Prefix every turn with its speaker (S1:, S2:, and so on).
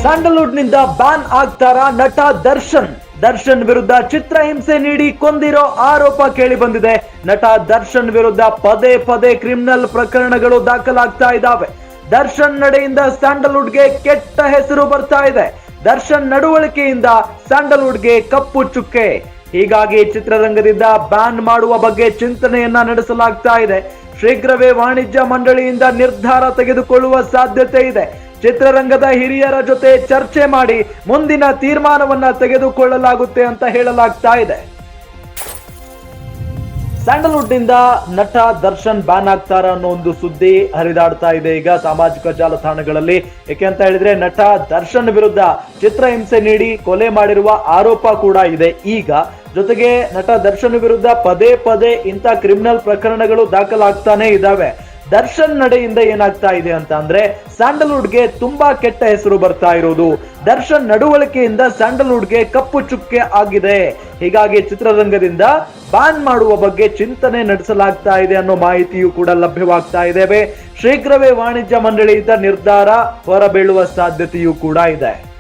S1: Sandalwood ನಿಂದ ban ಆಗ್ತಾರ ನಟ ದರ್ಶನ್. ದರ್ಶನ್ ವಿರುದ್ಧ ಚಿತ್ರಹಿಂಸೆ ನೀಡಿ ಕೊಂದಿರೋ ಆರೋಪ ಕೇಳಿ ಬಂದಿದೆ. ನಟ ದರ್ಶನ್ ವಿರುದ್ಧ ಪದೇ ಪದೇ ಕ್ರಿಮಿನಲ್ ಪ್ರಕರಣಗಳು ದಾಖಲಾಗ್ತಾ ಇದ್ದಾವೆ. ದರ್ಶನ್ ನಡೆಯಿಂದ ಸ್ಯಾಂಡಲ್ವುಡ್ಗೆ ಕೆಟ್ಟ ಹೆಸರು ಬರ್ತಾ ಇದೆ. ದರ್ಶನ್ ನಡವಳಿಕೆಯಿಂದ ಸ್ಯಾಂಡಲ್ವುಡ್ಗೆ ಕಪ್ಪು ಚುಕ್ಕೆ. ಹೀಗಾಗಿ ಚಿತ್ರರಂಗದಿಂದ ಬ್ಯಾನ್ ಮಾಡುವ ಬಗ್ಗೆ ಚಿಂತನೆಯನ್ನ ನಡೆಸಲಾಗ್ತಾ ಇದೆ. ಶೀಘ್ರವೇ ವಾಣಿಜ್ಯ ಮಂಡಳಿಯಿಂದ ನಿರ್ಧಾರ ತೆಗೆದುಕೊಳ್ಳುವ ಸಾಧ್ಯತೆ ಇದೆ. ಚಿತ್ರರಂಗದ ಹಿರಿಯರ ಜೊತೆ ಚರ್ಚೆ ಮಾಡಿ ಮುಂದಿನ ತೀರ್ಮಾನವನ್ನ ತೆಗೆದುಕೊಳ್ಳಲಾಗುತ್ತೆ ಅಂತ ಹೇಳಲಾಗ್ತಾ ಇದೆ. ಸ್ಯಾಂಡಲ್ವುಡ್ ನಿಂದ ನಟ ದರ್ಶನ್ ಬ್ಯಾನ್ ಆಗ್ತಾರ ಅನ್ನೋ ಒಂದು ಸುದ್ದಿ ಹರಿದಾಡ್ತಾ ಇದೆ ಈಗ ಸಾಮಾಜಿಕ ಜಾಲತಾಣಗಳಲ್ಲಿ. ಯಾಕೆ ಅಂತ ಹೇಳಿದ್ರೆ ನಟ ದರ್ಶನ್ ವಿರುದ್ಧ ಚಿತ್ರಹಿಂಸೆ ನೀಡಿ ಕೊಲೆ ಮಾಡಿರುವ ಆರೋಪ ಕೂಡ ಇದೆ ಈಗ. ಜೊತೆಗೆ ನಟ ದರ್ಶನ್ ವಿರುದ್ಧ ಪದೇ ಪದೇ ಇಂಥ ಕ್ರಿಮಿನಲ್ ಪ್ರಕರಣಗಳು ದಾಖಲಾಗ್ತಾನೆ ಇದಾವೆ. ದರ್ಶನ್ ನಡೆಯಿಂದ ಏನಾಗ್ತಾ ಇದೆ ಅಂತ ಅಂದ್ರೆ ಸ್ಯಾಂಡಲ್ವುಡ್ಗೆ ತುಂಬಾ ಕೆಟ್ಟ ಹೆಸರು ಬರ್ತಾ ಇರೋದು. ದರ್ಶನ್ ನಡವಳಿಕೆಯಿಂದ ಸ್ಯಾಂಡಲ್ವುಡ್ಗೆ ಕಪ್ಪು ಚುಕ್ಕೆ ಆಗಿದೆ. ಹೀಗಾಗಿ ಚಿತ್ರರಂಗದಿಂದ ಬ್ಯಾನ್ ಮಾಡುವ ಬಗ್ಗೆ ಚಿಂತನೆ ನಡೆಸಲಾಗ್ತಾ ಇದೆ ಅನ್ನೋ ಮಾಹಿತಿಯು ಕೂಡ ಲಭ್ಯವಾಗ್ತಾ ಇದ್ದೇವೆ. ಶೀಘ್ರವೇ ವಾಣಿಜ್ಯ ಮಂಡಳಿಯಿಂದ ನಿರ್ಧಾರ ಹೊರಬೀಳುವ ಸಾಧ್ಯತೆಯೂ ಕೂಡ ಇದೆ.